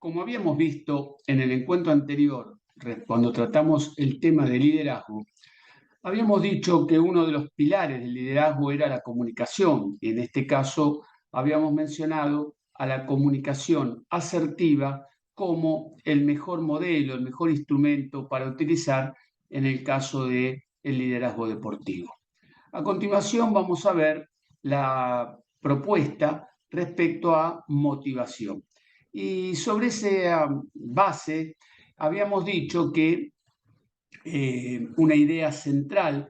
Como habíamos visto en el encuentro anterior, cuando tratamos el tema del liderazgo, habíamos dicho que uno de los pilares del liderazgo era la comunicación, y en este caso habíamos mencionado a la comunicación asertiva como el mejor modelo, el mejor instrumento para utilizar en el caso del liderazgo deportivo. A continuación vamos a ver la propuesta respecto a motivación. Y sobre esa base habíamos dicho que una idea central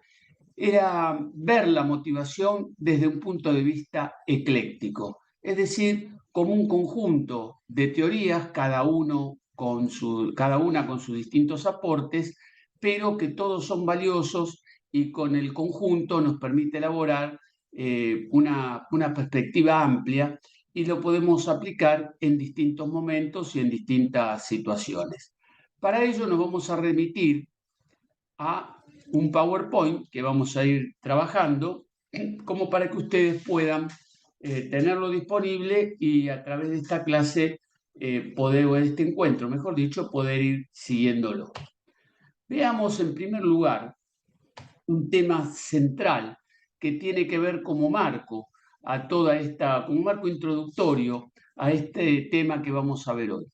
era ver la motivación desde un punto de vista ecléctico, es decir, como un conjunto de teorías, cada una con sus distintos aportes, pero que todos son valiosos y con el conjunto nos permite elaborar una perspectiva amplia y lo podemos aplicar en distintos momentos y en distintas situaciones. Para ello nos vamos a remitir a un PowerPoint que vamos a ir trabajando, como para que ustedes puedan tenerlo disponible y a través de esta clase, o este encuentro, mejor dicho, poder ir siguiéndolo. Veamos en primer lugar un tema central que tiene que ver como marco como marco introductorio a este tema que vamos a ver hoy.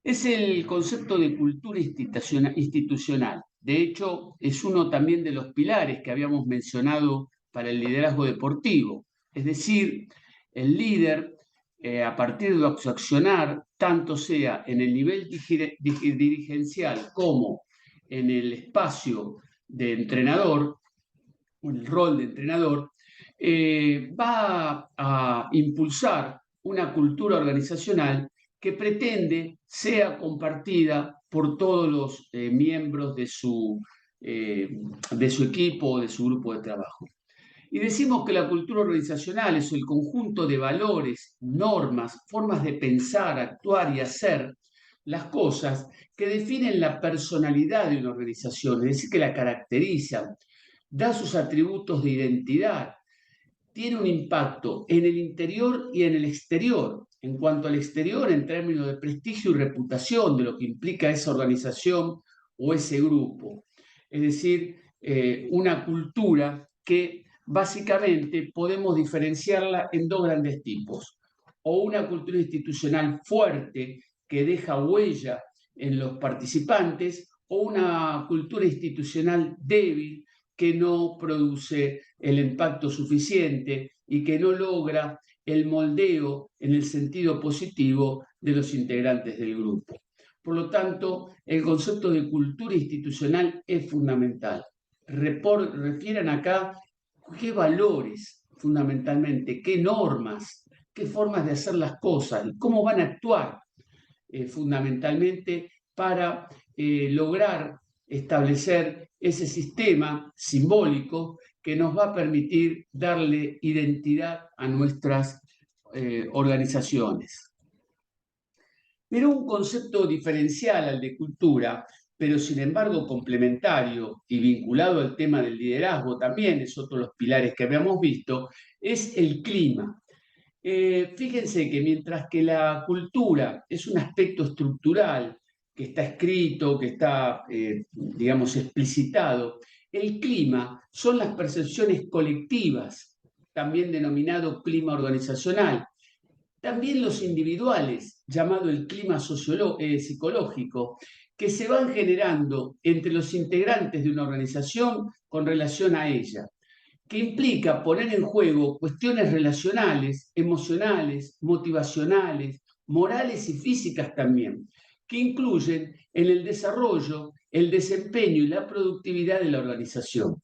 Es el concepto de cultura institucional. De hecho, es uno también de los pilares que habíamos mencionado para el liderazgo deportivo. Es decir, el líder, a partir de su accionar, tanto sea en el nivel dirigencial como en el espacio de entrenador, o en el rol de entrenador, va a impulsar una cultura organizacional que pretende sea compartida por todos los miembros de su equipo o de su grupo de trabajo. Y decimos que la cultura organizacional es el conjunto de valores, normas, formas de pensar, actuar y hacer las cosas que definen la personalidad de una organización, es decir, que la caracterizan, da sus atributos de identidad, tiene un impacto en el interior y en el exterior. En cuanto al exterior, en términos de prestigio y reputación de lo que implica esa organización o ese grupo. Es decir, una cultura que básicamente podemos diferenciarla en dos grandes tipos. O una cultura institucional fuerte que deja huella en los participantes, o una cultura institucional débil que no produce el impacto suficiente y que no logra el moldeo en el sentido positivo de los integrantes del grupo. Por lo tanto, el concepto de cultura institucional es fundamental. Refieran acá qué valores, fundamentalmente, qué normas, qué formas de hacer las cosas y cómo van a actuar fundamentalmente para lograr establecer ese sistema simbólico que nos va a permitir darle identidad a nuestras organizaciones. Pero un concepto diferencial al de cultura, pero sin embargo complementario y vinculado al tema del liderazgo, también es otro de los pilares que habíamos visto, es el clima. Fíjense que mientras que la cultura es un aspecto estructural que está escrito, que está, digamos, explicitado, el clima son las percepciones colectivas, también denominado clima organizacional. También los individuales, llamado el clima psicológico, que se van generando entre los integrantes de una organización con relación a ella, que implica poner en juego cuestiones relacionales, emocionales, motivacionales, morales y físicas también, que incluyen en el desarrollo, el desempeño y la productividad de la organización.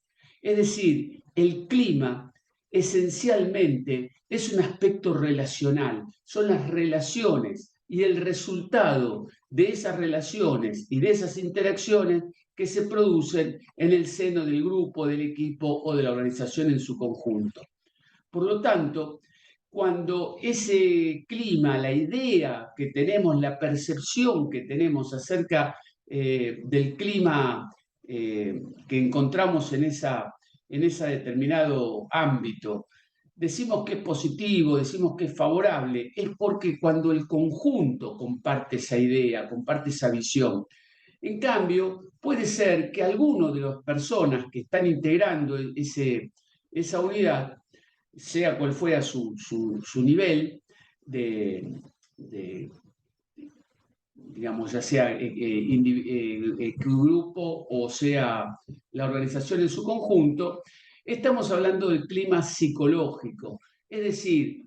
Es decir, el clima esencialmente es un aspecto relacional, son las relaciones y el resultado de esas relaciones y de esas interacciones que se producen en el seno del grupo, del equipo o de la organización en su conjunto. Por lo tanto, cuando ese clima, la idea que tenemos, la percepción que tenemos acerca del clima que encontramos en ese determinado ámbito, decimos que es positivo, decimos que es favorable, es porque cuando el conjunto comparte esa idea, comparte esa visión. En cambio, puede ser que alguno de las personas que están integrando esa unidad, sea cual fuera su nivel de, digamos, ya sea grupo o sea la organización en su conjunto, estamos hablando del clima psicológico. Es decir,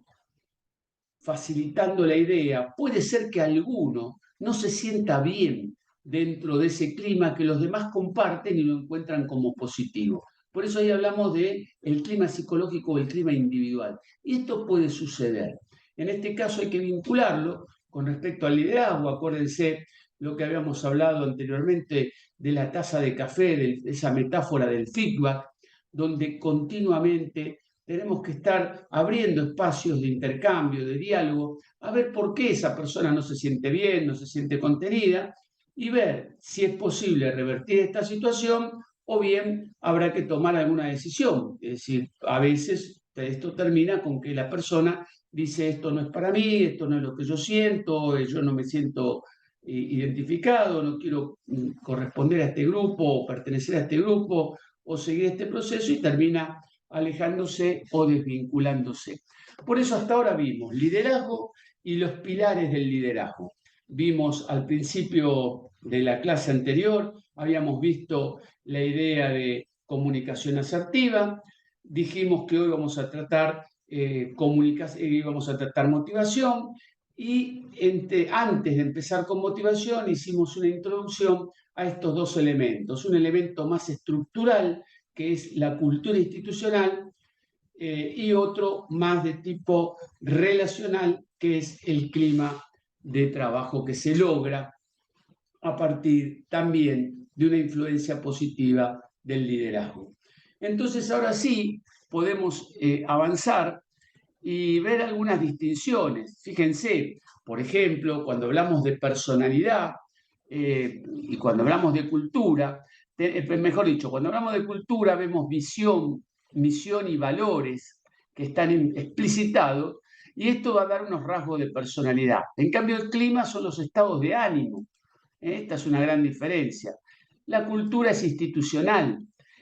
facilitando la idea, puede ser que alguno no se sienta bien dentro de ese clima que los demás comparten y lo encuentran como positivo. Por eso ahí hablamos de el clima psicológico o el clima individual. Y esto puede suceder. En este caso hay que vincularlo con respecto al liderazgo. Acuérdense lo que habíamos hablado anteriormente de la taza de café, de esa metáfora del feedback, donde continuamente tenemos que estar abriendo espacios de intercambio, de diálogo, a ver por qué esa persona no se siente bien, no se siente contenida, y ver si es posible revertir esta situación o bien habrá que tomar alguna decisión. Es decir, a veces esto termina con que la persona dice esto no es para mí, esto no es lo que yo siento, yo no me siento identificado, no quiero corresponder a este grupo o pertenecer a este grupo o seguir este proceso y termina alejándose o desvinculándose. Por eso hasta ahora vimos liderazgo y los pilares del liderazgo. Vimos al principio de la clase anterior, habíamos visto la idea de comunicación asertiva, dijimos que hoy vamos a tratar íbamos a tratar motivación y antes de empezar con motivación hicimos una introducción a estos dos elementos, un elemento más estructural que es la cultura institucional, y otro más de tipo relacional, que es el clima de trabajo que se logra a partir también de una influencia positiva del liderazgo. Entonces, ahora sí podemos avanzar y ver algunas distinciones. Fíjense, por ejemplo, cuando hablamos de personalidad y cuando hablamos de cultura, mejor dicho, cuando hablamos de cultura vemos visión, misión y valores que están explicitados y esto va a dar unos rasgos de personalidad. En cambio, el clima son los estados de ánimo. Esta es una gran diferencia. La cultura es institucional.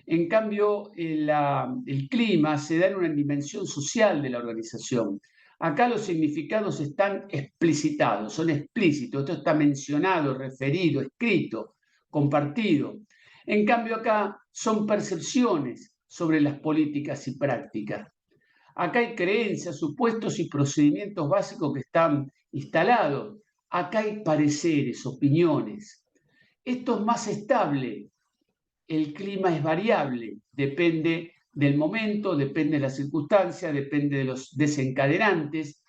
En cambio, el clima se da en una dimensión social de la organización. Acá los significados están explicitados, son explícitos. Esto está mencionado, referido, escrito, compartido. En cambio, acá son percepciones sobre las políticas y prácticas. Acá hay creencias, supuestos y procedimientos básicos que están instalados. Acá hay pareceres, opiniones. Esto es más estable. El clima es variable, depende del momento, depende de las circunstancias, depende de los desencadenantes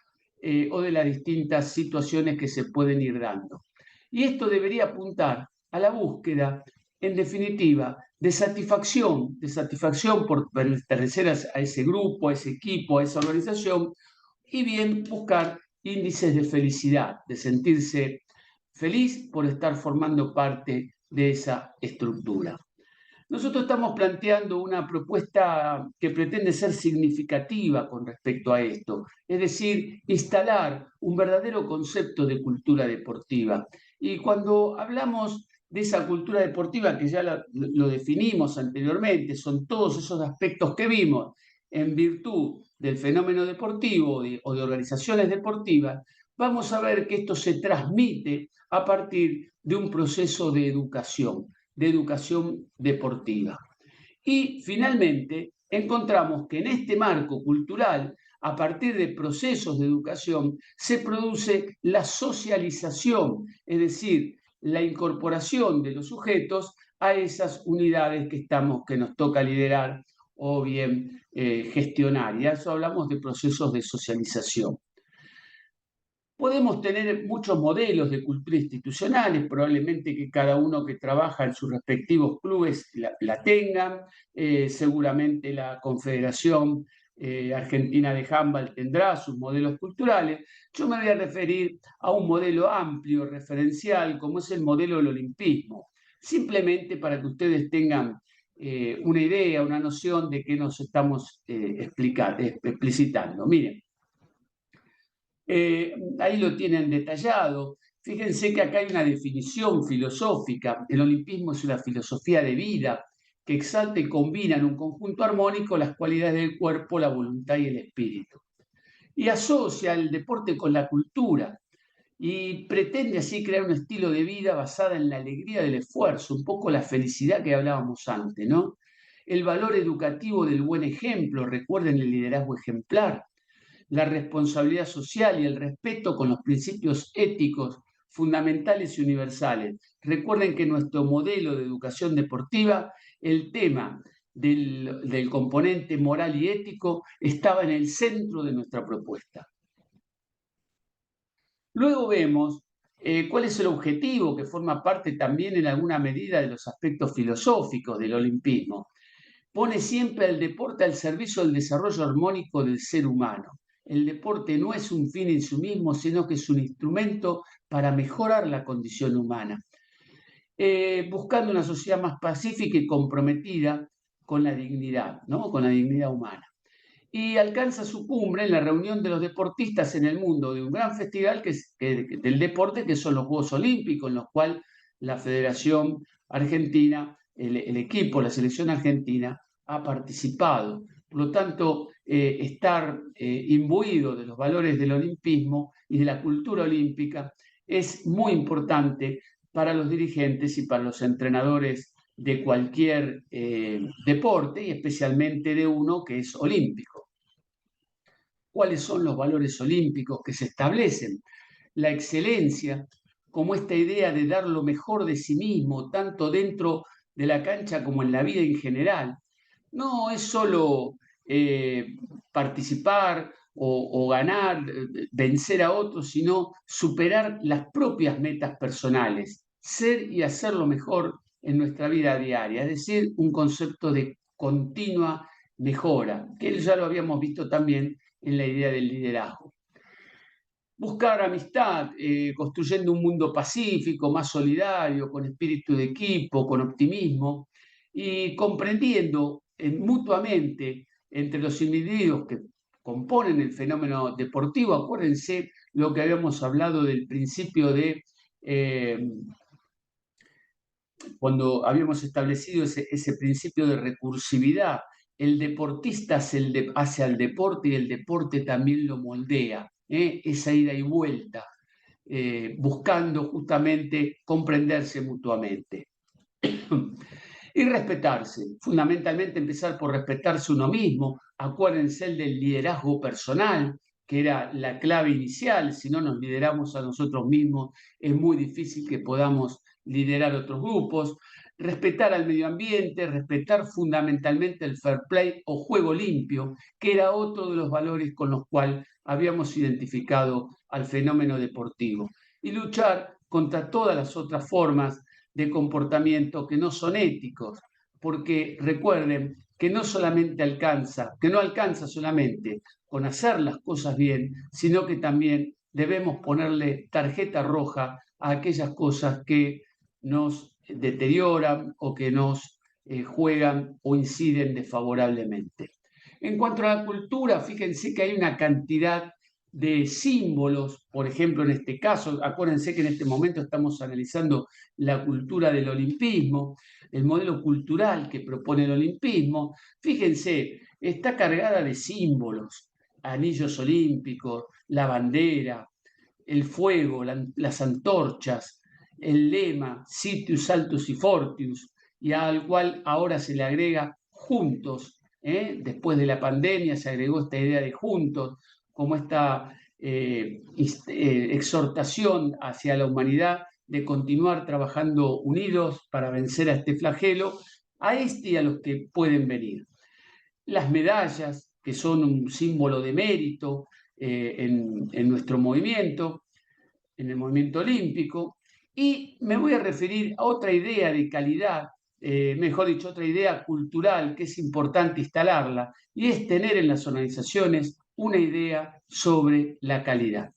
o de las distintas situaciones que se pueden ir dando. Y esto debería apuntar a la búsqueda, en definitiva, de satisfacción por pertenecer a ese grupo, a ese equipo, a esa organización, y bien buscar índices de felicidad, de sentirse feliz por estar formando parte de esa estructura. Nosotros estamos planteando una propuesta que pretende ser significativa con respecto a esto, es decir, instalar un verdadero concepto de cultura deportiva. Y cuando hablamos de esa cultura deportiva, que ya lo definimos anteriormente, son todos esos aspectos que vimos en virtud del fenómeno deportivo o de organizaciones deportivas, vamos a ver que esto se transmite a partir de un proceso de educación deportiva. Y finalmente encontramos que en este marco cultural, a partir de procesos de educación, se produce la socialización, es decir, la incorporación de los sujetos a esas unidades que nos toca liderar o bien gestionar. Y a eso hablamos de procesos de socialización. Podemos tener muchos modelos de cultura institucionales, probablemente que cada uno que trabaja en sus respectivos clubes la tenga, seguramente la Confederación Argentina de Handball tendrá sus modelos culturales. Yo me voy a referir a un modelo amplio, referencial, como es el modelo del olimpismo, simplemente para que ustedes tengan una idea, una noción de qué nos estamos explicitando. Miren, ahí lo tienen detallado. Fíjense que acá hay una definición filosófica. El olimpismo es una filosofía de vida que exalta y combina en un conjunto armónico las cualidades del cuerpo, la voluntad y el espíritu. Y asocia el deporte con la cultura y pretende así crear un estilo de vida basada en la alegría del esfuerzo, un poco la felicidad que hablábamos antes, ¿no? El valor educativo del buen ejemplo, recuerden el liderazgo ejemplar, la responsabilidad social y el respeto con los principios éticos fundamentales y universales. Recuerden que nuestro modelo de educación deportiva, el tema del componente moral y ético estaba en el centro de nuestra propuesta. Luego vemos cuál es el objetivo que forma parte también en alguna medida de los aspectos filosóficos del olimpismo. Pone siempre el deporte al servicio del desarrollo armónico del ser humano. El deporte no es un fin en sí mismo, sino que es un instrumento para mejorar la condición humana, buscando una sociedad más pacífica y comprometida con la dignidad, ¿no? Con la dignidad humana. Y alcanza su cumbre en la reunión de los deportistas en el mundo de un gran festival del deporte, que son los Juegos Olímpicos, en los cuales la Federación Argentina, el equipo, la selección argentina, ha participado. Por lo tanto, estar imbuido de los valores del olimpismo y de la cultura olímpica es muy importante para los dirigentes y para los entrenadores de cualquier deporte y especialmente de uno que es olímpico. ¿Cuáles son los valores olímpicos que se establecen? La excelencia, como esta idea de dar lo mejor de sí mismo, tanto dentro de la cancha como en la vida en general. No es solo participar o ganar, vencer a otros, sino superar las propias metas personales, ser y hacer lo mejor en nuestra vida diaria, es decir, un concepto de continua mejora, que ya lo habíamos visto también en la idea del liderazgo. Buscar amistad, construyendo un mundo pacífico, más solidario, con espíritu de equipo, con optimismo y comprendiendo mutuamente entre los individuos que componen el fenómeno deportivo. Acuérdense lo que habíamos hablado del principio de, cuando habíamos establecido ese principio de recursividad. El deportista hace al deporte y el deporte también lo moldea. Esa ida y vuelta, buscando justamente comprenderse mutuamente. Y respetarse, fundamentalmente empezar por respetarse uno mismo. Acuérdense el del liderazgo personal, que era la clave inicial. Si no nos lideramos a nosotros mismos, es muy difícil que podamos liderar otros grupos. Respetar al medio ambiente, respetar fundamentalmente el fair play o juego limpio, que era otro de los valores con los cuales habíamos identificado al fenómeno deportivo. Y luchar contra todas las otras formas de comportamiento que no son éticos, porque recuerden que no alcanza solamente con hacer las cosas bien, sino que también debemos ponerle tarjeta roja a aquellas cosas que nos deterioran o que nos juegan o inciden desfavorablemente. En cuanto a la cultura, fíjense que hay una cantidad de símbolos, por ejemplo, en este caso, acuérdense que en este momento estamos analizando la cultura del olimpismo, el modelo cultural que propone el olimpismo. Fíjense, está cargada de símbolos, anillos olímpicos, la bandera, el fuego, las antorchas, el lema Citius, Altus y Fortius, y al cual ahora se le agrega juntos. Después de la pandemia se agregó esta idea de juntos, como esta exhortación hacia la humanidad de continuar trabajando unidos para vencer a este flagelo, a este y a los que pueden venir. Las medallas, que son un símbolo de mérito en nuestro movimiento, en el movimiento olímpico, y me voy a referir a otra idea de calidad, mejor dicho, otra idea cultural que es importante instalarla, y es tener en las organizaciones una idea sobre la calidad.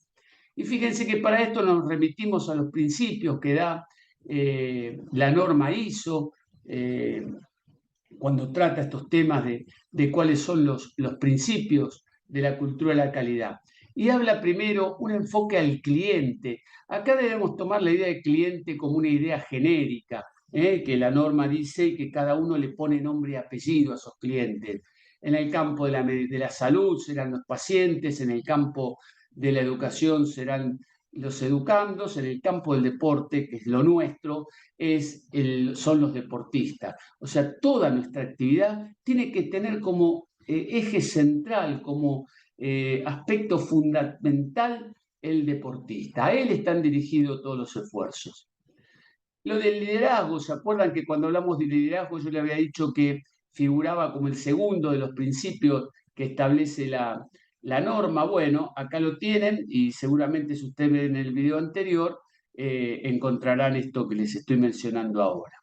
Y fíjense que para esto nos remitimos a los principios que da la norma ISO, cuando trata estos temas de cuáles son los principios de la cultura de la calidad. Y habla primero un enfoque al cliente. Acá debemos tomar la idea del cliente como una idea genérica, que la norma dice que cada uno le pone nombre y apellido a esos clientes. En el campo de la salud serán los pacientes, en el campo de la educación serán los educandos, en el campo del deporte, que es lo nuestro, son los deportistas. O sea, toda nuestra actividad tiene que tener como eje central, como aspecto fundamental el deportista. A él están dirigidos todos los esfuerzos. Lo del liderazgo, ¿se acuerdan que cuando hablamos de liderazgo yo le había dicho que figuraba como el segundo de los principios que establece la norma? Bueno, acá lo tienen y seguramente si ustedes ven el video anterior encontrarán esto que les estoy mencionando ahora.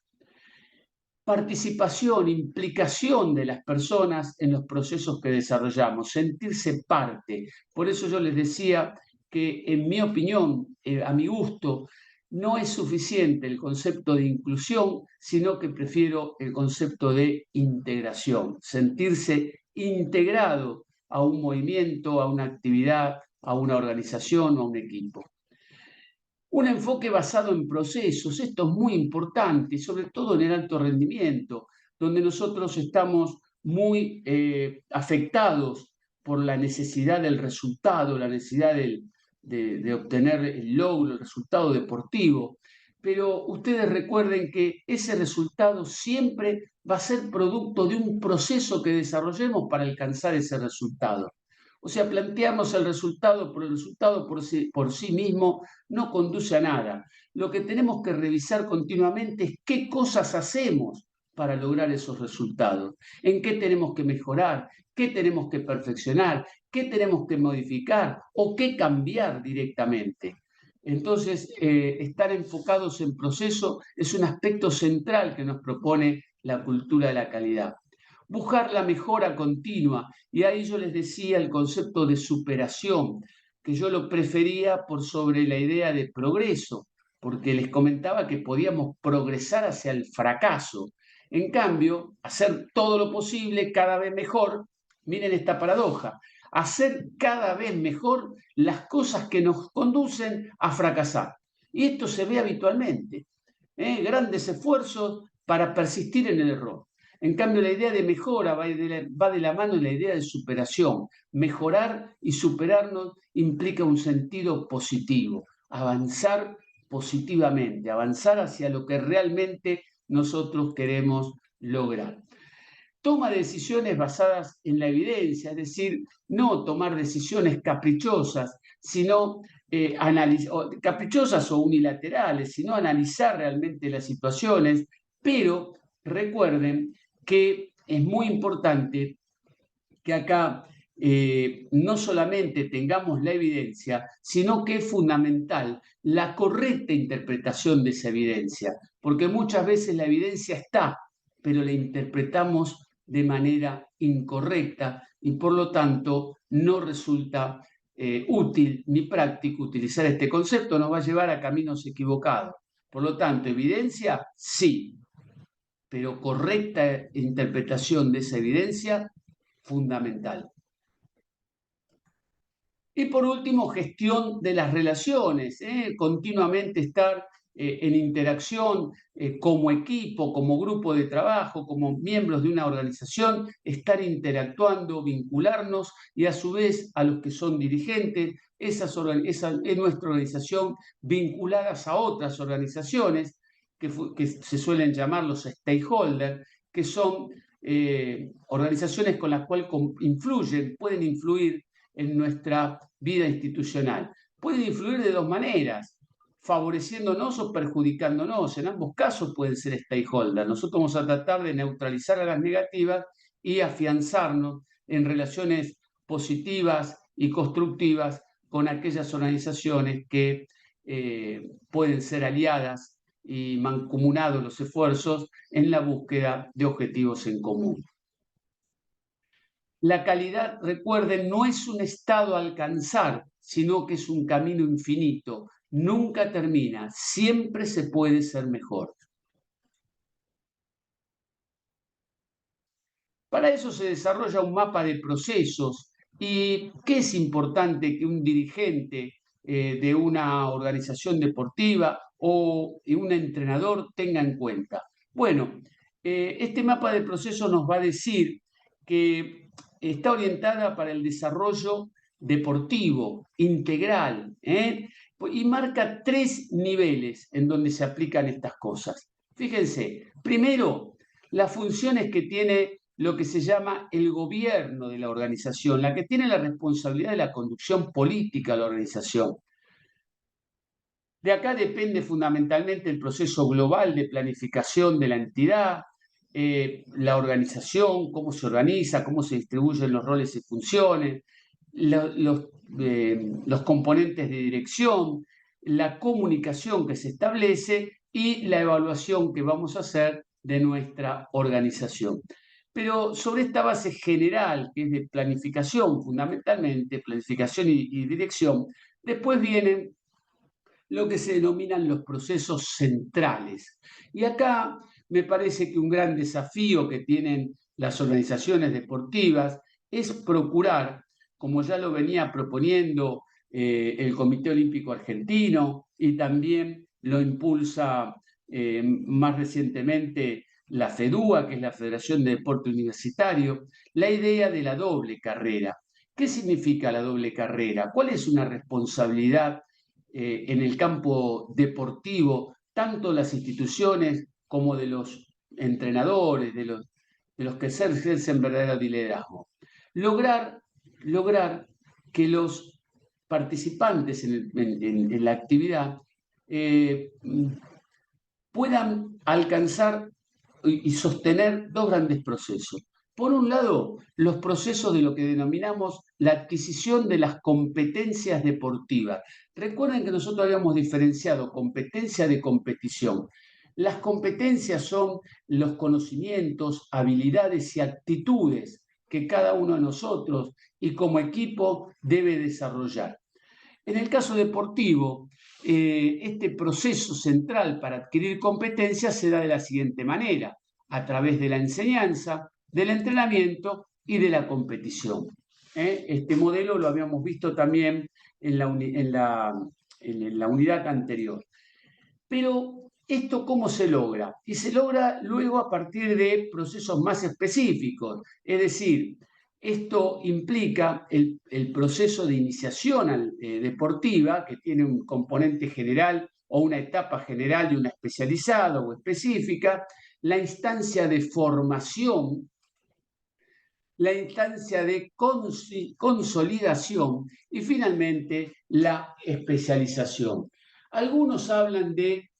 Participación, implicación de las personas en los procesos que desarrollamos, sentirse parte. Por eso yo les decía que, en mi opinión, a mi gusto, no es suficiente el concepto de inclusión, sino que prefiero el concepto de integración, sentirse integrado a un movimiento, a una actividad, a una organización o a un equipo. Un enfoque basado en procesos, esto es muy importante, sobre todo en el alto rendimiento, donde nosotros estamos muy afectados por la necesidad del resultado, la necesidad de obtener el logro, el resultado deportivo. Pero ustedes recuerden que ese resultado siempre va a ser producto de un proceso que desarrollemos para alcanzar ese resultado. O sea, plantearnos el resultado por sí mismo no conduce a nada. Lo que tenemos que revisar continuamente es qué cosas hacemos para lograr esos resultados, en qué tenemos que mejorar, qué tenemos que perfeccionar, qué tenemos que modificar o qué cambiar directamente. Entonces, estar enfocados en proceso es un aspecto central que nos propone la cultura de la calidad. Buscar la mejora continua, y ahí yo les decía el concepto de superación, que yo lo prefería por sobre la idea de progreso, porque les comentaba que podíamos progresar hacia el fracaso. En cambio, hacer todo lo posible cada vez mejor, miren esta paradoja, hacer cada vez mejor las cosas que nos conducen a fracasar. Y esto se ve habitualmente, grandes esfuerzos para persistir en el error. En cambio, la idea de mejora va de la mano de la idea de superación. Mejorar y superarnos implica un sentido positivo, avanzar positivamente, avanzar hacia lo que realmente nosotros queremos lograr. Toma de decisiones basadas en la evidencia, es decir, no tomar decisiones caprichosas, sino caprichosas o unilaterales, sino analizar realmente las situaciones, pero recuerden que es muy importante que acá no solamente tengamos la evidencia, sino que es fundamental la correcta interpretación de esa evidencia, porque muchas veces la evidencia está, pero la interpretamos de manera incorrecta y por lo tanto no resulta útil ni práctico utilizar este concepto, nos va a llevar a caminos equivocados. Por lo tanto, evidencia sí, pero correcta interpretación de esa evidencia fundamental. Y por último, gestión de las relaciones, continuamente estar en interacción como equipo, como grupo de trabajo, como miembros de una organización, estar interactuando, vincularnos y a su vez a los que son dirigentes, en nuestra organización vinculadas a otras organizaciones que se suelen llamar los stakeholders, que son organizaciones con las cuales pueden influir en nuestra vida institucional. Pueden influir de dos maneras, favoreciéndonos o perjudicándonos. En ambos casos pueden ser stakeholders. Nosotros vamos a tratar de neutralizar a las negativas y afianzarnos en relaciones positivas y constructivas con aquellas organizaciones que pueden ser aliadas y mancomunados los esfuerzos en la búsqueda de objetivos en común. La calidad, recuerden, no es un estado a alcanzar, sino que es un camino infinito. Nunca termina, siempre se puede ser mejor. Para eso se desarrolla un mapa de procesos. ¿Y qué es importante que un dirigente de una organización deportiva o un entrenador tenga en cuenta? Bueno, este mapa de procesos nos va a decir que está orientada para el desarrollo deportivo, integral, y marca 3 niveles en donde se aplican estas cosas. Fíjense, primero, las funciones que tiene lo que se llama el gobierno de la organización, la que tiene la responsabilidad de la conducción política de la organización. De acá depende fundamentalmente el proceso global de planificación de la entidad, la organización, cómo se organiza, cómo se distribuyen los roles y funciones, los componentes de dirección, la comunicación que se establece y la evaluación que vamos a hacer de nuestra organización. Pero sobre esta base general, que es de planificación fundamentalmente, planificación y dirección, después vienen lo que se denominan los procesos centrales. Y acá me parece que un gran desafío que tienen las organizaciones deportivas es procurar, como ya lo venía proponiendo el Comité Olímpico Argentino y también lo impulsa más recientemente la FEDUA, que es la Federación de Deporte Universitario, la idea de la doble carrera. ¿Qué significa la doble carrera? ¿Cuál es una responsabilidad en el campo deportivo, tanto las instituciones como de los entrenadores, de los que ejercen verdadero liderazgo? Lograr que los participantes en la actividad puedan alcanzar y sostener dos grandes procesos. Por un lado, los procesos de lo que denominamos la adquisición de las competencias deportivas. Recuerden que nosotros habíamos diferenciado competencia de competición. Las competencias son los conocimientos, habilidades y actitudes que cada uno de nosotros y como equipo debe desarrollar. En el caso deportivo, este proceso central para adquirir competencias se da de la siguiente manera, a través de la enseñanza, del entrenamiento y de la competición. Este modelo lo habíamos visto también en la unidad anterior. Pero, ¿esto cómo se logra? Y se logra luego a partir de procesos más específicos, es decir, esto implica el proceso de iniciación deportiva, que tiene un componente general o una etapa general y una especializada o específica, la instancia de formación, la instancia de consolidación y finalmente la especialización. Algunos hablan de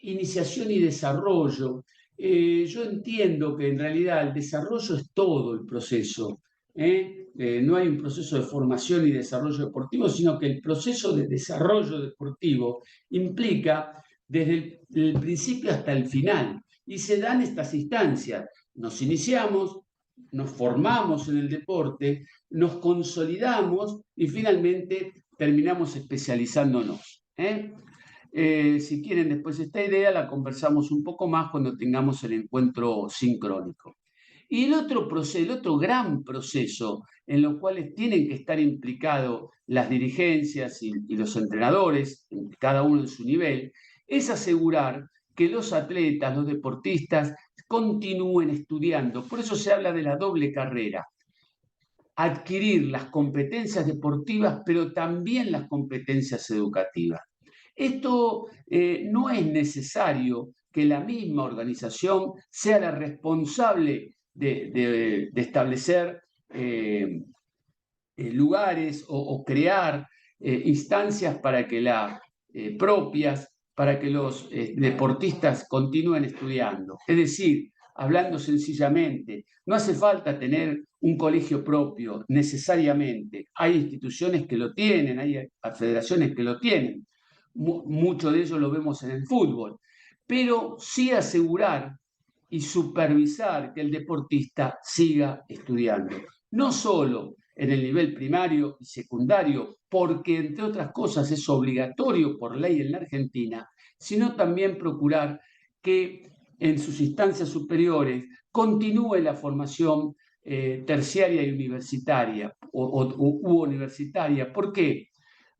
iniciación y desarrollo. Yo entiendo que en realidad el desarrollo es todo el proceso. No hay un proceso de formación y desarrollo deportivo, sino que el proceso de desarrollo deportivo implica desde el principio hasta el final. Y se dan estas instancias. Nos iniciamos, nos formamos en el deporte, nos consolidamos y finalmente terminamos especializándonos. Si quieren después esta idea la conversamos un poco más cuando tengamos el encuentro sincrónico. Y el otro gran proceso en los cuales tienen que estar implicados las dirigencias y los entrenadores, cada uno en su nivel, es asegurar que los atletas, los deportistas, continúen estudiando. Por eso se habla de la doble carrera. Adquirir las competencias deportivas, pero también las competencias educativas. Esto no es necesario que la misma organización sea la responsable de establecer lugares o crear instancias para que propias para que los deportistas continúen estudiando. Es decir, hablando sencillamente, no hace falta tener un colegio propio necesariamente. Hay instituciones que lo tienen, hay federaciones que lo tienen. Mucho de ello lo vemos en el fútbol. Pero sí asegurar y supervisar que el deportista siga estudiando. No solo en el nivel primario y secundario, porque entre otras cosas es obligatorio por ley en la Argentina, sino también procurar que en sus instancias superiores continúe la formación terciaria y universitaria u universitaria. ¿Por qué?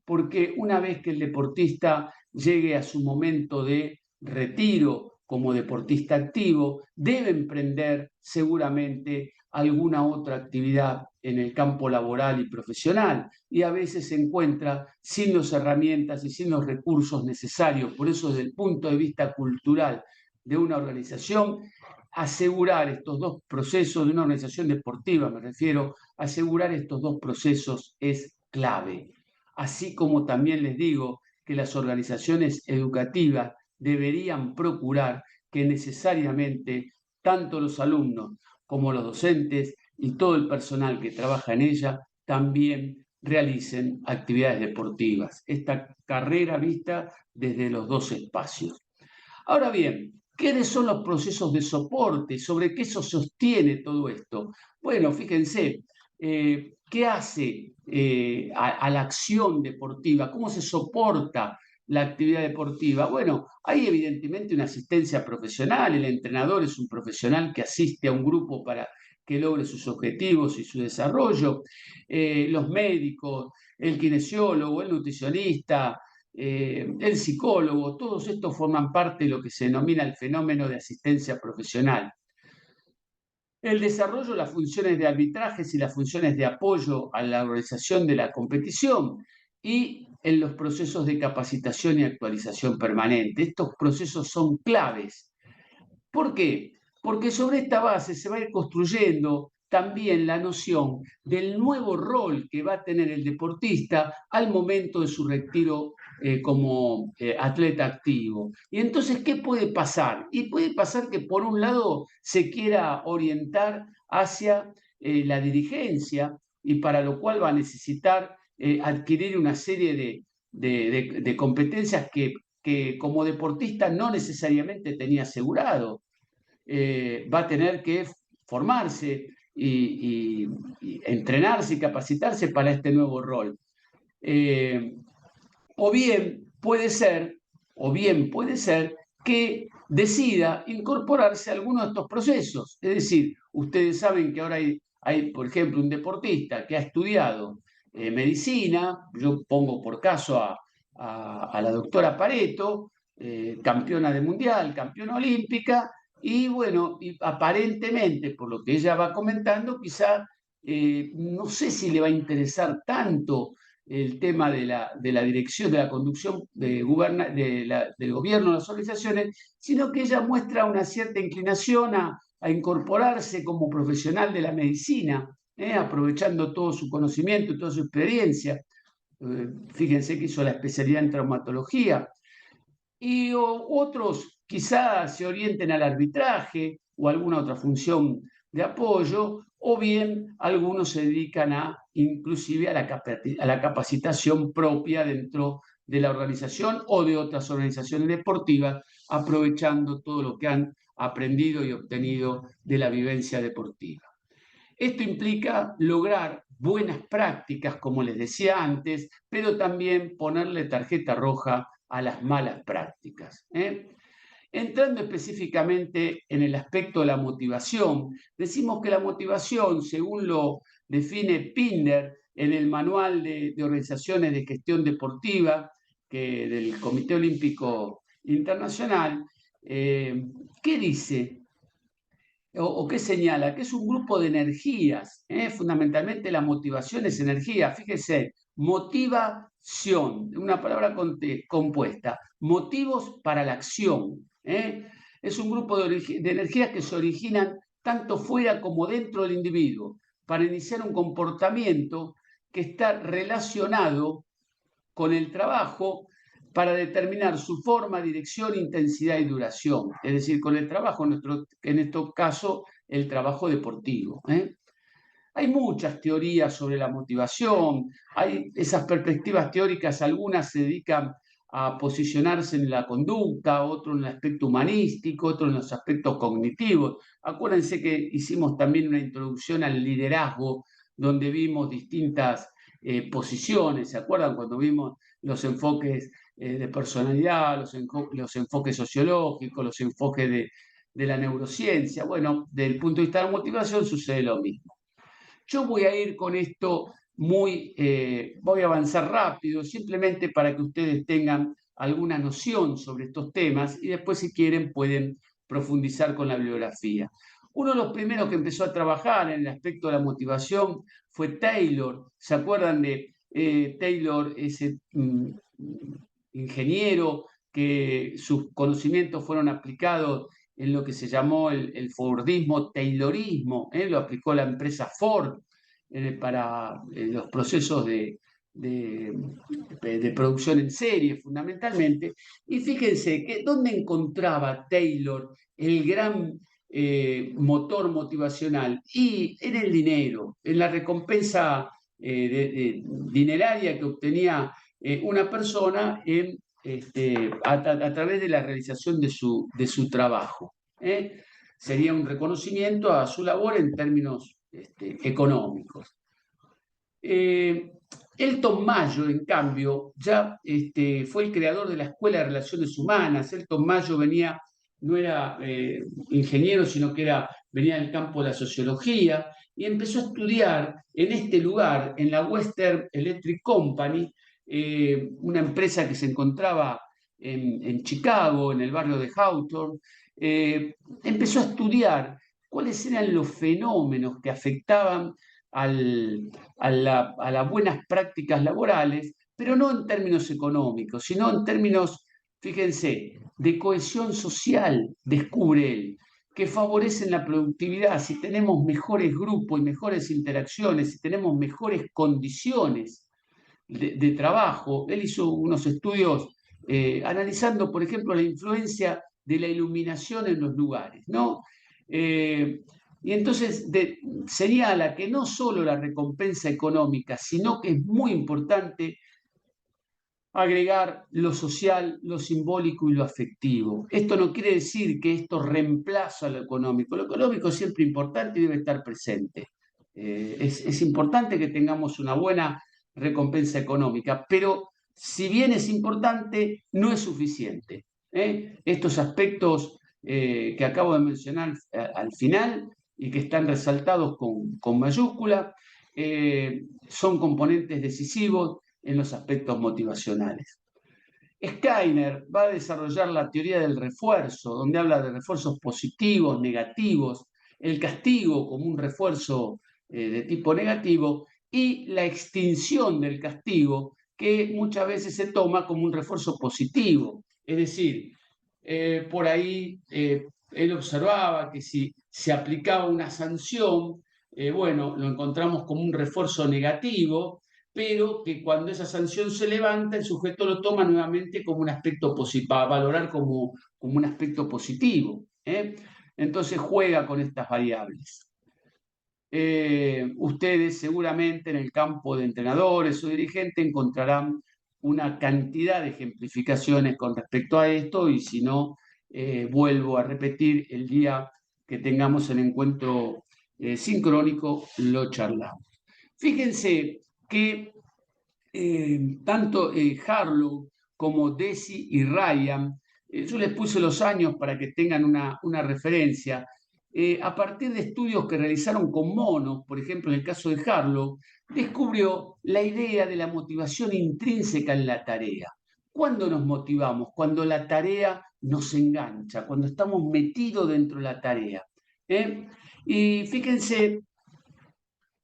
Porque una vez que el deportista llegue a su momento de retiro como deportista activo, debe emprender seguramente alguna otra actividad en el campo laboral y profesional, y a veces se encuentra sin las herramientas y sin los recursos necesarios. Por eso, desde el punto de vista cultural de una organización, asegurar estos dos procesos, de una organización deportiva me refiero, asegurar estos dos procesos es clave. Así como también les digo que las organizaciones educativas deberían procurar que necesariamente tanto los alumnos como los docentes y todo el personal que trabaja en ella también realicen actividades deportivas. Esta carrera vista desde los dos espacios. Ahora bien, ¿quiénes son los procesos de soporte? ¿Sobre qué se sostiene todo esto? Bueno, fíjense, ¿qué hace a la acción deportiva? ¿Cómo se soporta la actividad deportiva? Bueno, hay evidentemente una asistencia profesional. El entrenador es un profesional que asiste a un grupo para que logre sus objetivos y su desarrollo. Los médicos, el kinesiólogo, el nutricionista, el psicólogo, todos estos forman parte de lo que se denomina el fenómeno de asistencia profesional. El desarrollo de las funciones de arbitrajes y las funciones de apoyo a la organización de la competición y en los procesos de capacitación y actualización permanente. Estos procesos son claves. ¿Por qué? Porque sobre esta base se va a ir construyendo también la noción del nuevo rol que va a tener el deportista al momento de su retiro como atleta activo. Y entonces, ¿qué puede pasar? Y puede pasar que por un lado se quiera orientar hacia la dirigencia y para lo cual va a necesitar adquirir una serie de competencias que como deportista no necesariamente tenía asegurado. Va a tener que formarse y entrenarse y capacitarse para este nuevo rol. Eh, o bien puede ser, o bien puede ser que decida incorporarse a alguno de estos procesos. Es decir, ustedes saben que ahora hay, por ejemplo, un deportista que ha estudiado medicina. Yo pongo por caso a la doctora Pareto, campeona de mundial, campeona olímpica, y bueno, y aparentemente, por lo que ella va comentando, quizá no sé si le va a interesar tanto el tema de la dirección, de la conducción del gobierno de las organizaciones, sino que ella muestra una cierta inclinación a incorporarse como profesional de la medicina, aprovechando todo su conocimiento y toda su experiencia. Fíjense que hizo la especialidad en traumatología. Y otros quizás se orienten al arbitraje o alguna otra función de apoyo, o bien algunos se dedican inclusive a la capacitación propia dentro de la organización o de otras organizaciones deportivas, aprovechando todo lo que han aprendido y obtenido de la vivencia deportiva. Esto implica lograr buenas prácticas, como les decía antes, pero también ponerle tarjeta roja a las malas prácticas. Entrando específicamente en el aspecto de la motivación, decimos que la motivación, según lo define Pinder en el Manual de Organizaciones de Gestión Deportiva del Comité Olímpico Internacional, ¿qué dice? O qué señala, que es un grupo de energías, fundamentalmente la motivación es energía. Fíjese, motivación, una palabra compuesta, motivos para la acción. Es un grupo de energías que se originan tanto fuera como dentro del individuo para iniciar un comportamiento que está relacionado con el trabajo para determinar su forma, dirección, intensidad y duración. Es decir, con el trabajo, en este caso, el trabajo deportivo. Hay muchas teorías sobre la motivación, hay esas perspectivas teóricas, algunas se dedican a posicionarse en la conducta, otros en el aspecto humanístico, otros en los aspectos cognitivos. Acuérdense que hicimos también una introducción al liderazgo, donde vimos distintas posiciones. ¿Se acuerdan cuando vimos los enfoques de personalidad, los enfoques sociológicos, los enfoques de la neurociencia. Bueno, desde el punto de vista de la motivación sucede lo mismo. Yo voy a ir con esto voy a avanzar rápido, simplemente para que ustedes tengan alguna noción sobre estos temas y después si quieren pueden profundizar con la bibliografía. Uno de los primeros que empezó a trabajar en el aspecto de la motivación fue Taylor. ¿Se acuerdan de Taylor, ese ingeniero que sus conocimientos fueron aplicados en lo que se llamó el Fordismo Taylorismo? Lo aplicó la empresa Ford para los procesos de producción en serie, fundamentalmente. Y fíjense que dónde encontraba Taylor el gran motor motivacional, y en el dinero, en la recompensa dineraria que obtenía una persona a través de la realización de su trabajo. Sería un reconocimiento a su labor en términos económicos. Elton Mayo, en cambio, ya fue el creador de la Escuela de Relaciones Humanas. Elton Mayo no era ingeniero, sino que venía del campo de la sociología, y empezó a estudiar en este lugar, en la Western Electric Company, una empresa que se encontraba en Chicago, en el barrio de Hawthorne. Empezó a estudiar cuáles eran los fenómenos que afectaban a las buenas prácticas laborales, pero no en términos económicos, sino en términos, fíjense, de cohesión social, descubre él, que favorecen la productividad. Si tenemos mejores grupos y mejores interacciones, si tenemos mejores condiciones de trabajo. Él hizo unos estudios analizando, por ejemplo, la influencia de la iluminación en los lugares, ¿no? Y entonces señala que no solo la recompensa económica, sino que es muy importante agregar lo social, lo simbólico y lo afectivo. Esto no quiere decir que esto reemplaza lo económico. Lo económico es siempre importante y debe estar presente. Es importante que tengamos una buena recompensa económica, pero si bien es importante, no es suficiente. Estos aspectos que acabo de mencionar al final y que están resaltados con mayúscula son componentes decisivos en los aspectos motivacionales. Skinner va a desarrollar la teoría del refuerzo, donde habla de refuerzos positivos, negativos, el castigo como un refuerzo de tipo negativo y la extinción del castigo, que muchas veces se toma como un refuerzo positivo. Es decir, por ahí él observaba que si se aplicaba una sanción, bueno, lo encontramos como un refuerzo negativo, pero que cuando esa sanción se levanta, el sujeto lo toma nuevamente como un aspecto positivo, para valorar como un aspecto positivo. Entonces juega con estas variables. Ustedes seguramente en el campo de entrenadores o dirigentes encontrarán una cantidad de ejemplificaciones con respecto a esto, y si no, vuelvo a repetir, el día que tengamos el encuentro sincrónico lo charlamos. Fíjense que tanto Harlow como Deci y Ryan, yo les puse los años para que tengan una referencia, a partir de estudios que realizaron con monos, por ejemplo en el caso de Harlow, descubrió la idea de la motivación intrínseca en la tarea. ¿Cuándo nos motivamos? Cuando la tarea nos engancha, cuando estamos metidos dentro de la tarea. Y fíjense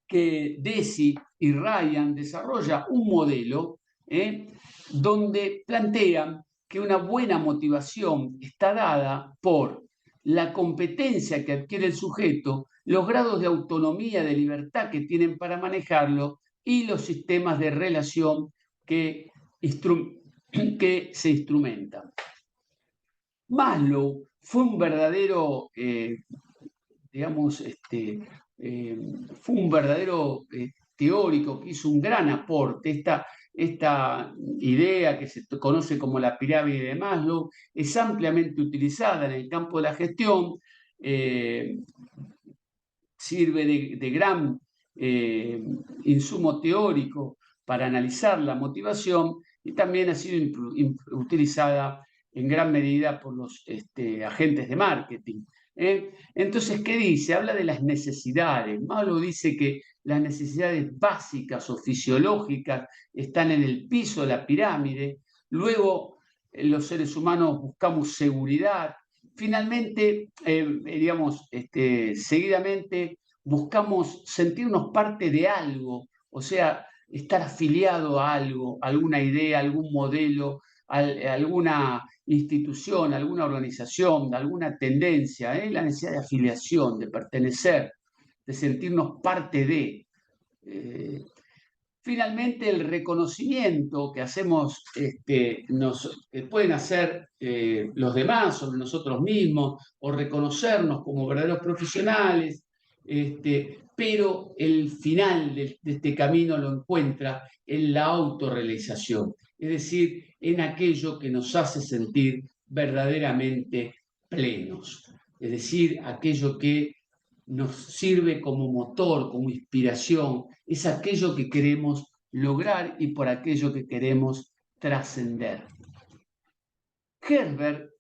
que Deci y Ryan desarrolla un modelo donde plantean que una buena motivación está dada por la competencia que adquiere el sujeto, los grados de autonomía, de libertad que tienen para manejarlo y los sistemas de relación que se instrumentan. Maslow fue un verdadero, digamos, fue un verdadero teórico que hizo un gran aporte. Esta idea que se conoce como la pirámide de Maslow es ampliamente utilizada en el campo de la gestión, sirve de gran insumo teórico para analizar la motivación, y también ha sido utilizada en gran medida por los agentes de marketing. Entonces, ¿qué dice? Habla de las necesidades. Maslow dice que las necesidades básicas o fisiológicas están en el piso de la pirámide. Luego, los seres humanos buscamos seguridad. Finalmente, digamos, seguidamente buscamos sentirnos parte de algo, o sea, estar afiliado a algo, alguna idea, algún modelo, alguna institución, alguna organización, alguna tendencia, la necesidad de afiliación, de pertenecer, de sentirnos parte de. Eh, Finalmente, el reconocimiento que hacemos, pueden hacer los demás sobre nosotros mismos o reconocernos como verdaderos profesionales, pero el final de este camino lo encuentra en la autorrealización, es decir, en aquello que nos hace sentir verdaderamente plenos, es decir, aquello que nos sirve como motor, como inspiración, es aquello que queremos lograr y por aquello que queremos trascender. Herbert,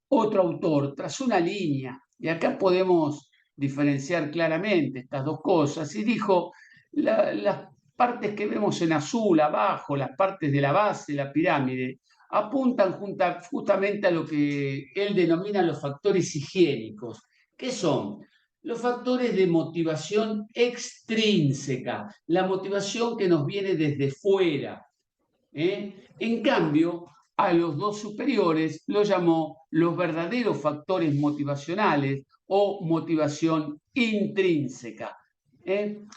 otro autor, trazó una línea, y acá podemos diferenciar claramente estas dos cosas, y dijo, las partes que vemos en azul abajo, las partes de la base de la pirámide, apuntan justamente a lo que él denomina los factores higiénicos. ¿Qué son? Los factores de motivación extrínseca, la motivación que nos viene desde fuera. En cambio, a los dos superiores lo llamó los verdaderos factores motivacionales o motivación intrínseca.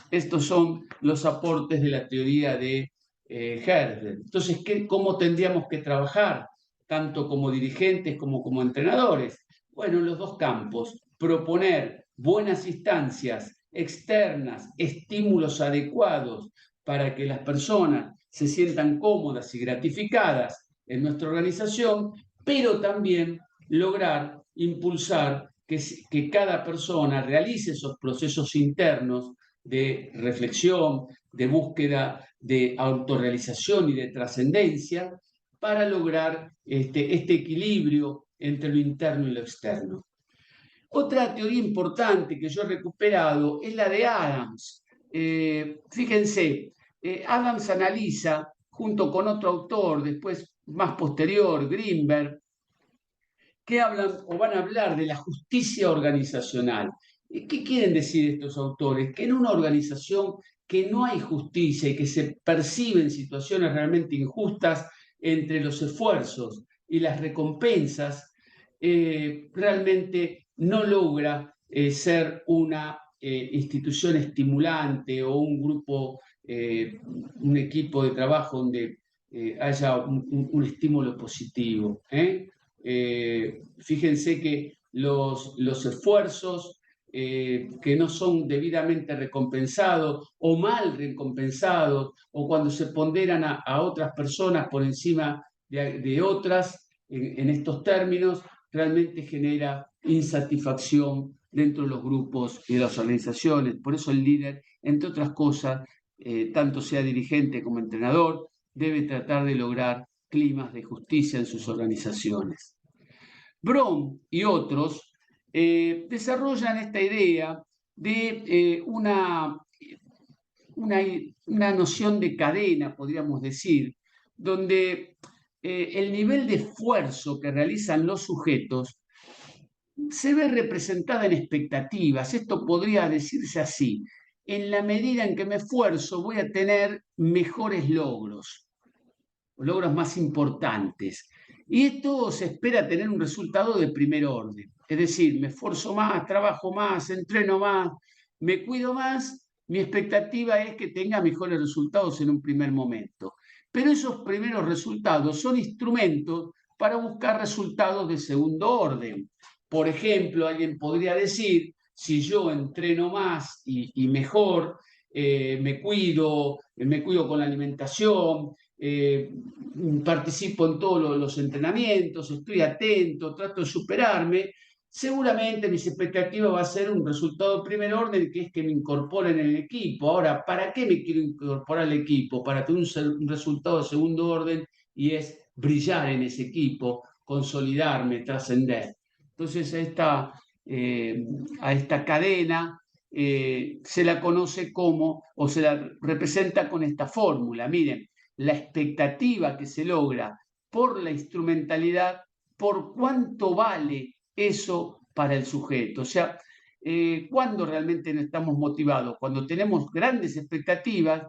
Estos son los aportes de la teoría de Herbert. Entonces, ¿cómo tendríamos que trabajar, tanto como dirigentes como como entrenadores? Bueno, en los dos campos, proponer buenas instancias externas, estímulos adecuados para que las personas se sientan cómodas y gratificadas en nuestra organización, pero también lograr impulsar que cada persona realice esos procesos internos de reflexión, de búsqueda de autorrealización y de trascendencia para lograr este equilibrio entre lo interno y lo externo. Otra teoría importante que yo he recuperado es la de Adams. Fíjense, Adams analiza, junto con otro autor, después más posterior, Greenberg, que hablan o van a hablar de la justicia organizacional. ¿Qué quieren decir estos autores? Que en una organización que no hay justicia y que se perciben situaciones realmente injustas entre los esfuerzos y las recompensas, realmente no logra ser una institución estimulante o un grupo, un equipo de trabajo donde haya un estímulo positivo. Fíjense que los esfuerzos que no son debidamente recompensados o mal recompensados, o cuando se ponderan a otras personas por encima de otras, en estos términos, realmente genera insatisfacción dentro de los grupos y de las organizaciones. Por eso el líder, entre otras cosas, tanto sea dirigente como entrenador, debe tratar de lograr climas de justicia en sus organizaciones. Brom y otros desarrollan esta idea de una noción de cadena, podríamos decir, donde el nivel de esfuerzo que realizan los sujetos se ve representada en expectativas. Esto podría decirse así: en la medida en que me esfuerzo voy a tener mejores logros más importantes. Y esto se espera tener un resultado de primer orden. Es decir, me esfuerzo más, trabajo más, entreno más, me cuido más. Mi expectativa es que tenga mejores resultados en un primer momento. Pero esos primeros resultados son instrumentos para buscar resultados de segundo orden. Por ejemplo, alguien podría decir, si yo entreno más y mejor, me cuido con la alimentación, participo en todos los entrenamientos, estoy atento, trato de superarme, seguramente mis expectativas va a ser un resultado de primer orden, que es que me incorporen en el equipo. Ahora, ¿para qué me quiero incorporar al equipo? Para tener un resultado de segundo orden, y es brillar en ese equipo, consolidarme, trascender. Entonces, esta a esta cadena, se la conoce como, o se la representa con esta fórmula. Miren, la expectativa que se logra por la instrumentalidad, por cuánto vale eso para el sujeto. O sea, ¿cuándo realmente no estamos motivados? Cuando tenemos grandes expectativas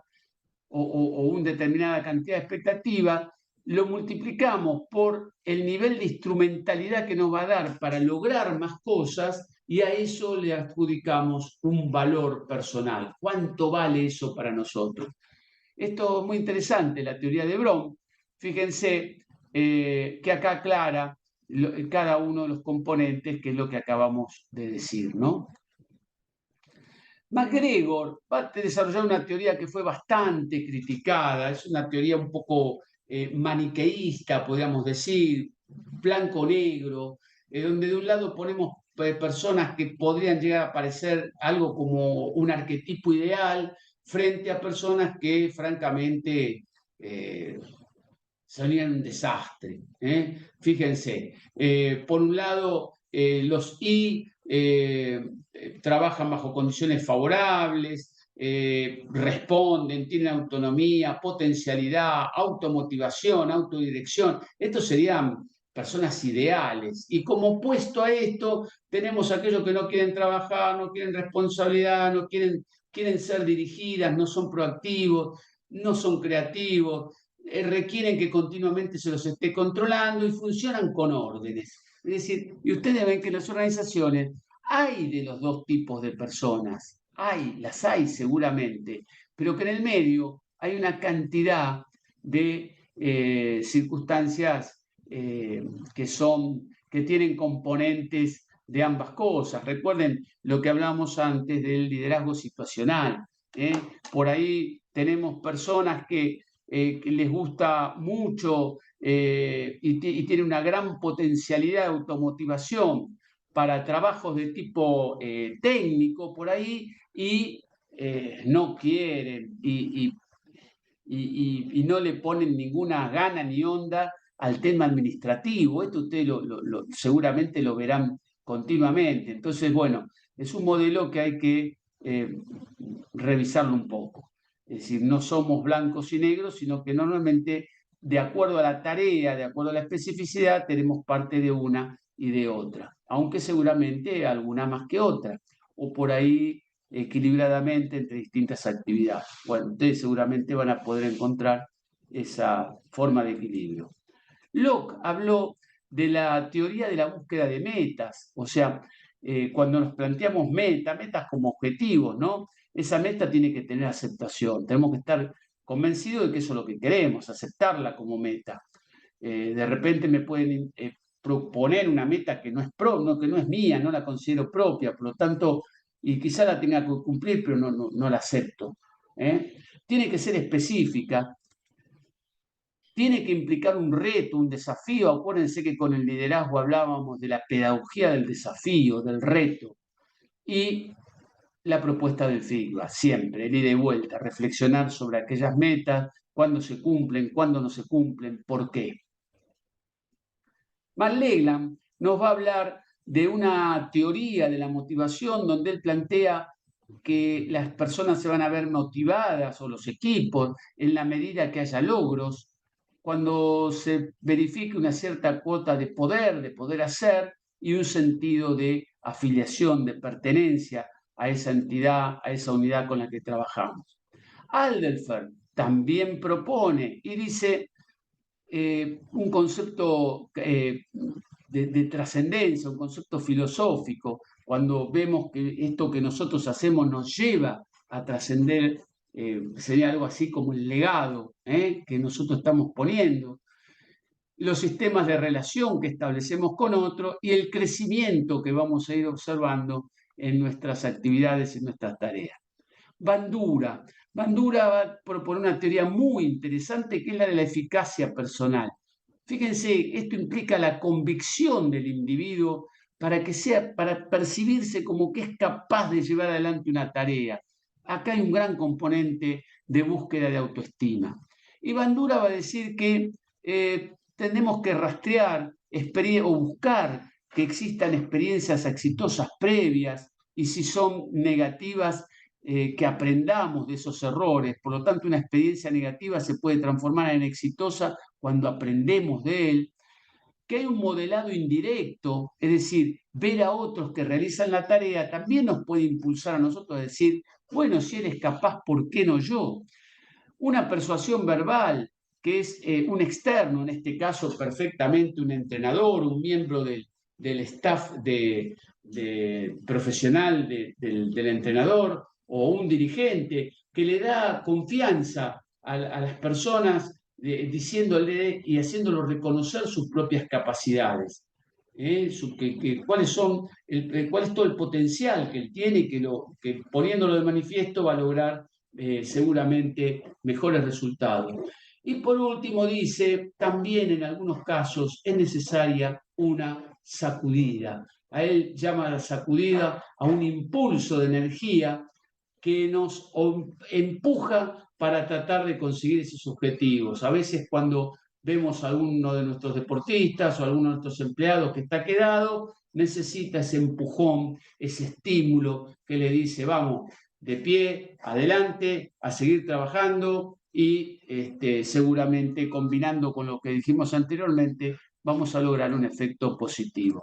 o una determinada cantidad de expectativas, lo multiplicamos por el nivel de instrumentalidad que nos va a dar para lograr más cosas y a eso le adjudicamos un valor personal. ¿Cuánto vale eso para nosotros? Esto es muy interesante, la teoría de Brom. Fíjense que acá aclara cada uno de los componentes, que es lo que acabamos de decir, ¿no? MacGregor va a desarrollar una teoría que fue bastante criticada, es una teoría un poco maniqueísta, podríamos decir, blanco-negro, donde de un lado ponemos personas que podrían llegar a parecer algo como un arquetipo ideal, frente a personas que francamente serían un desastre. Fíjense, por un lado, los I trabajan bajo condiciones favorables, responden, tienen autonomía, potencialidad, automotivación, autodirección. Estos serían personas ideales. Y como opuesto a esto, tenemos aquellos que no quieren trabajar, no quieren responsabilidad, no quieren ser dirigidas, no son proactivos, no son creativos, requieren que continuamente se los esté controlando y funcionan con órdenes. Es decir, y ustedes ven que en las organizaciones hay de los dos tipos de personas, las hay seguramente, pero que en el medio hay una cantidad de circunstancias que tienen componentes de ambas cosas. Recuerden lo que hablábamos antes del liderazgo situacional. Por ahí tenemos personas que les gusta mucho y tiene una gran potencialidad de automotivación para trabajos de tipo técnico por ahí y no quieren y no le ponen ninguna gana ni onda al tema administrativo. Esto ustedes seguramente lo verán continuamente. Entonces, bueno, es un modelo que hay que revisarlo un poco. Es decir, no somos blancos y negros, sino que normalmente, de acuerdo a la tarea, de acuerdo a la especificidad, tenemos parte de una y de otra, aunque seguramente alguna más que otra, o por ahí equilibradamente entre distintas actividades. Bueno, ustedes seguramente van a poder encontrar esa forma de equilibrio. Locke habló de la teoría de la búsqueda de metas, o sea, cuando nos planteamos metas como objetivos, ¿no? Esa meta tiene que tener aceptación, tenemos que estar convencidos de que eso es lo que queremos, aceptarla como meta. De repente me pueden proponer una meta que no es mía, no la considero propia, por lo tanto, y quizá la tenga que cumplir, pero no la acepto. Tiene que ser específica, tiene que implicar un reto, un desafío. Acuérdense que con el liderazgo hablábamos de la pedagogía del desafío, del reto. Y la propuesta del feedback, siempre, el ida y vuelta, reflexionar sobre aquellas metas, cuándo se cumplen, cuándo no se cumplen, por qué. Van Leland nos va a hablar de una teoría de la motivación donde él plantea que las personas se van a ver motivadas o los equipos en la medida que haya logros, cuando se verifique una cierta cuota de poder hacer y un sentido de afiliación, de pertenencia a esa entidad, a esa unidad con la que trabajamos. Alderfer también propone y dice un concepto de trascendencia, un concepto filosófico, cuando vemos que esto que nosotros hacemos nos lleva a trascender, sería algo así como el legado que nosotros estamos poniendo, los sistemas de relación que establecemos con otros y el crecimiento que vamos a ir observando en nuestras actividades y nuestras tareas. Bandura va a proponer una teoría muy interesante que es la de la eficacia personal. Fíjense, esto implica la convicción del individuo para percibirse como que es capaz de llevar adelante una tarea. Acá hay un gran componente de búsqueda de autoestima. Y Bandura va a decir que tenemos que rastrear o buscar que existan experiencias exitosas previas y si son negativas, que aprendamos de esos errores. Por lo tanto, una experiencia negativa se puede transformar en exitosa cuando aprendemos de él. Que hay un modelado indirecto, es decir, ver a otros que realizan la tarea también nos puede impulsar a nosotros a decir, bueno, si eres capaz, ¿por qué no yo? Una persuasión verbal, que es un externo, en este caso perfectamente un entrenador, un miembro del staff profesional del entrenador o un dirigente, que le da confianza a las personas diciéndole y haciéndolo reconocer sus propias capacidades. Cuál es todo el potencial que él tiene y que poniéndolo de manifiesto va a lograr seguramente mejores resultados. Y por último dice, también en algunos casos es necesaria una sacudida. A él llama a la sacudida a un impulso de energía que nos empuja para tratar de conseguir esos objetivos. A veces cuando vemos a alguno de nuestros deportistas o a alguno de nuestros empleados que está quedado, necesita ese empujón, ese estímulo que le dice, vamos, de pie, adelante, a seguir trabajando y seguramente combinando con lo que dijimos anteriormente, vamos a lograr un efecto positivo.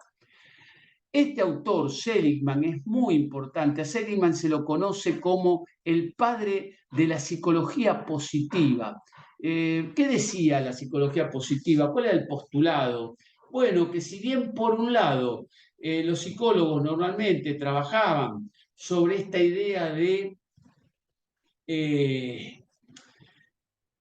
Este autor, Seligman, es muy importante. A Seligman se lo conoce como el padre de la psicología positiva. ¿Qué decía la psicología positiva? ¿Cuál era el postulado? Bueno, que si bien por un lado los psicólogos normalmente trabajaban sobre esta idea de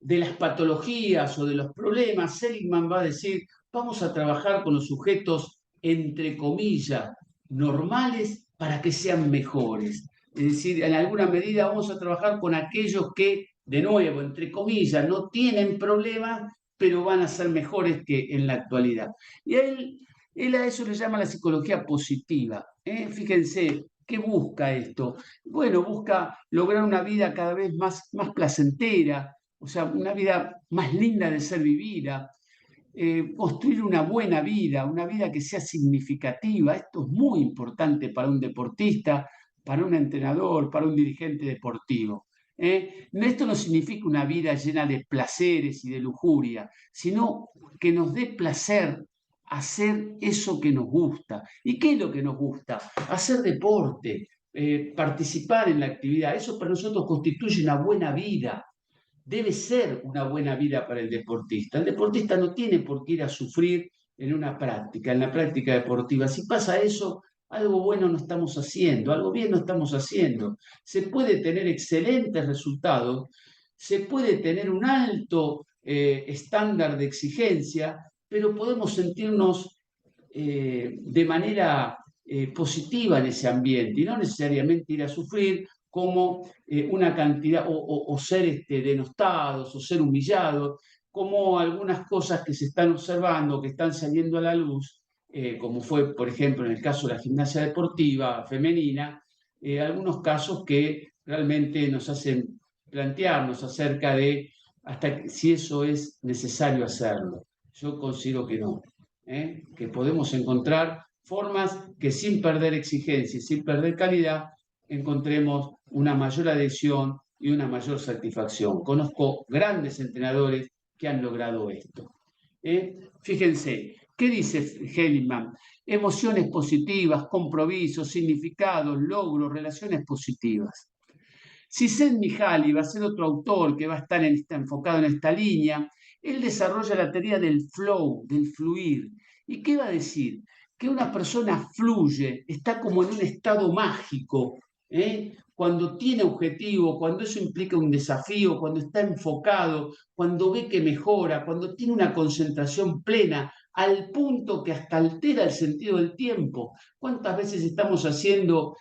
las patologías o de los problemas, Seligman va a decir, vamos a trabajar con los sujetos, entre comillas, normales para que sean mejores. Es decir, en alguna medida vamos a trabajar con aquellos que, de nuevo, entre comillas, no tienen problemas, pero van a ser mejores que en la actualidad. Y él a eso le llama la psicología positiva. Fíjense, ¿qué busca esto? Bueno, busca lograr una vida cada vez más placentera, o sea, una vida más linda de ser vivida, construir una vida que sea significativa. Esto es muy importante para un deportista, para un entrenador, para un dirigente deportivo. Esto no significa una vida llena de placeres y de lujuria, sino que nos dé placer hacer eso que nos gusta. ¿Y qué es lo que nos gusta? Hacer deporte, participar en la actividad. Eso para nosotros constituye una buena vida. Debe ser una buena vida para el deportista. El deportista no tiene por qué ir a sufrir en la práctica deportiva. Si pasa eso, algo bueno no estamos haciendo, algo bien no estamos haciendo. Se puede tener excelentes resultados, se puede tener un alto estándar de exigencia, pero podemos sentirnos de manera positiva en ese ambiente y no necesariamente ir a sufrir como una cantidad, o ser denostados, o ser humillados, como algunas cosas que se están observando, que están saliendo a la luz, como fue, por ejemplo, en el caso de la gimnasia deportiva femenina, algunos casos que realmente nos hacen plantearnos acerca de hasta si eso es necesario hacerlo. Yo considero que no, que podemos encontrar formas que sin perder exigencia y sin perder calidad, encontremos una mayor adhesión y una mayor satisfacción. Conozco grandes entrenadores que han logrado esto. Fíjense, ¿qué dice Hellman? Emociones positivas, compromisos, significados, logros, relaciones positivas. Csikszentmihalyi va a ser otro autor que va a estar enfocado en esta línea. Él desarrolla la teoría del flow, del fluir. ¿Y qué va a decir? Que una persona fluye, está como en un estado mágico, cuando tiene objetivo, cuando eso implica un desafío, cuando está enfocado, cuando ve que mejora, cuando tiene una concentración plena, al punto que hasta altera el sentido del tiempo. ¿Cuántas veces estamos haciendo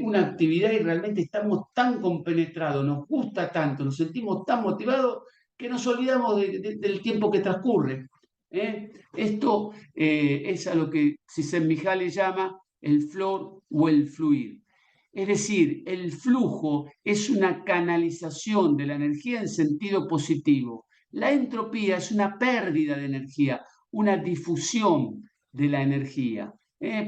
una actividad y realmente estamos tan compenetrados, nos gusta tanto, nos sentimos tan motivados que nos olvidamos del tiempo que transcurre? Esto es a lo que Csikszentmihalyi llama el flow o el fluir. Es decir, el flujo es una canalización de la energía en sentido positivo. La entropía es una pérdida de energía, una difusión de la energía.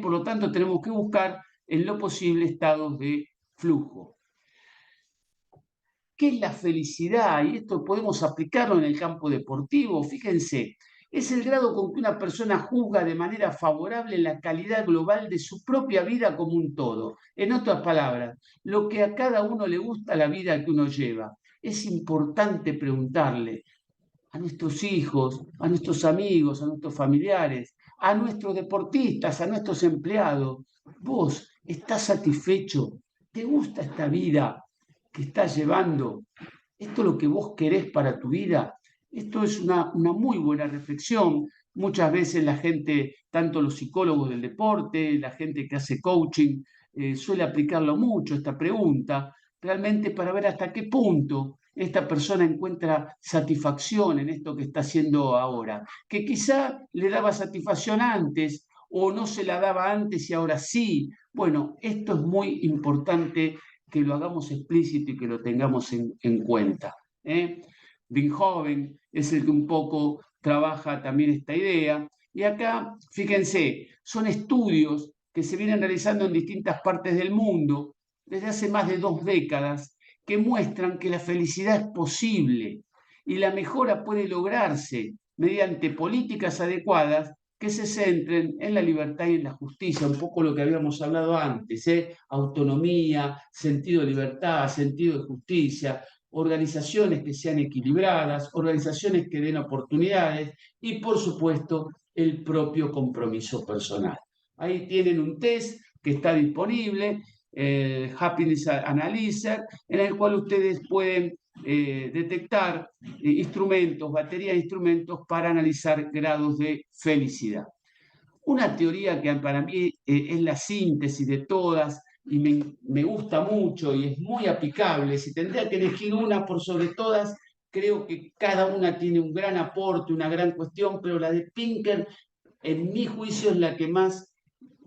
Por lo tanto, tenemos que buscar en lo posible estados de flujo. ¿Qué es la felicidad? Y esto podemos aplicarlo en el campo deportivo. Fíjense, es el grado con que una persona juzga de manera favorable la calidad global de su propia vida como un todo. En otras palabras, lo que a cada uno le gusta la vida que uno lleva. Es importante preguntarle a nuestros hijos, a nuestros amigos, a nuestros familiares, a nuestros deportistas, a nuestros empleados. ¿Vos estás satisfecho? ¿Te gusta esta vida que estás llevando? ¿Esto es lo que vos querés para tu vida? Esto es una muy buena reflexión. Muchas veces la gente, tanto los psicólogos del deporte, la gente que hace coaching, suele aplicarlo mucho, esta pregunta, realmente para ver hasta qué punto esta persona encuentra satisfacción en esto que está haciendo ahora, que quizá le daba satisfacción antes o no se la daba antes y ahora sí. Bueno, esto es muy importante que lo hagamos explícito y que lo tengamos en cuenta. Binhoven es el que un poco trabaja también esta idea. Y acá, fíjense, son estudios que se vienen realizando en distintas partes del mundo desde hace más de 2 décadas que muestran que la felicidad es posible y la mejora puede lograrse mediante políticas adecuadas que se centren en la libertad y en la justicia, un poco lo que habíamos hablado antes, autonomía, sentido de libertad, sentido de justicia, organizaciones que sean equilibradas, organizaciones que den oportunidades y, por supuesto, el propio compromiso personal. Ahí tienen un test que está disponible, el Happiness Analyzer, en el cual ustedes pueden detectar instrumentos, baterías de instrumentos para analizar grados de felicidad. Una teoría que para mí es la síntesis de todas y me gusta mucho y es muy aplicable. Si tendría que elegir una por sobre todas, creo que cada una tiene un gran aporte, una gran cuestión, pero la de Pinker, en mi juicio, es la que más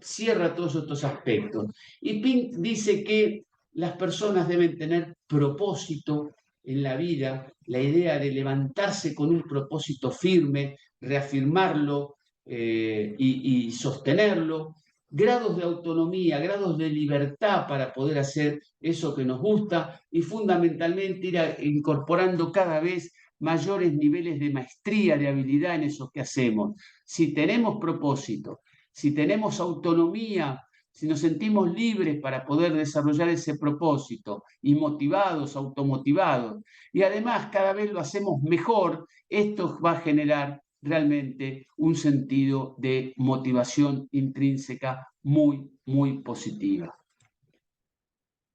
cierra todos estos aspectos. Y Pink dice que las personas deben tener propósito en la vida, la idea de levantarse con un propósito firme, reafirmarlo y sostenerlo, grados de autonomía, grados de libertad para poder hacer eso que nos gusta y fundamentalmente ir incorporando cada vez mayores niveles de maestría, de habilidad en eso que hacemos. Si tenemos propósito, si tenemos autonomía, si nos sentimos libres para poder desarrollar ese propósito y motivados, automotivados, y además cada vez lo hacemos mejor, esto va a generar realmente un sentido de motivación intrínseca muy, muy positiva.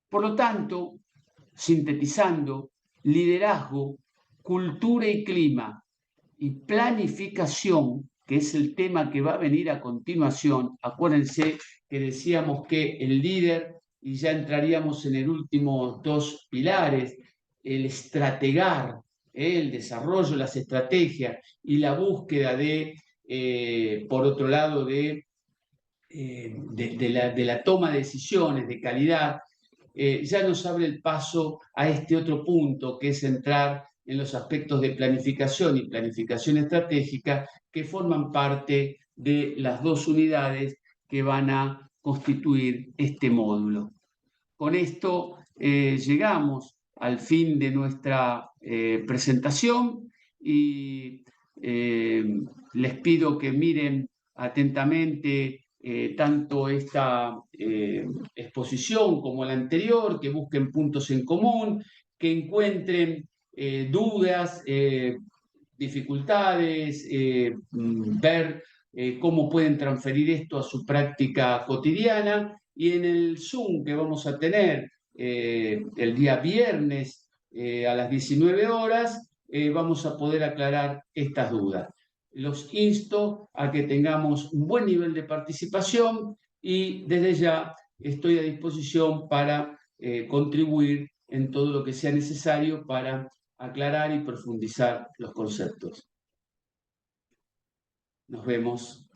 Por lo tanto, sintetizando, liderazgo, cultura y clima y planificación, que es el tema que va a venir a continuación. Acuérdense que decíamos que el líder, y ya entraríamos en el último 2 pilares, el estrategar, el desarrollo, las estrategias y la búsqueda de, por otro lado, de la toma de decisiones de calidad, ya nos abre el paso a este otro punto, que es entrar en los aspectos de planificación y planificación estratégica que forman parte de las 2 unidades que van a constituir este módulo. Con esto llegamos al fin de nuestra presentación y les pido que miren atentamente tanto esta exposición como la anterior, que busquen puntos en común, que encuentren dudas, dificultades, ver cómo pueden transferir esto a su práctica cotidiana. Y en el Zoom que vamos a tener el día viernes a las 19 horas, vamos a poder aclarar estas dudas. Los insto a que tengamos un buen nivel de participación y desde ya estoy a disposición para contribuir en todo lo que sea necesario para aclarar y profundizar los conceptos. Nos vemos.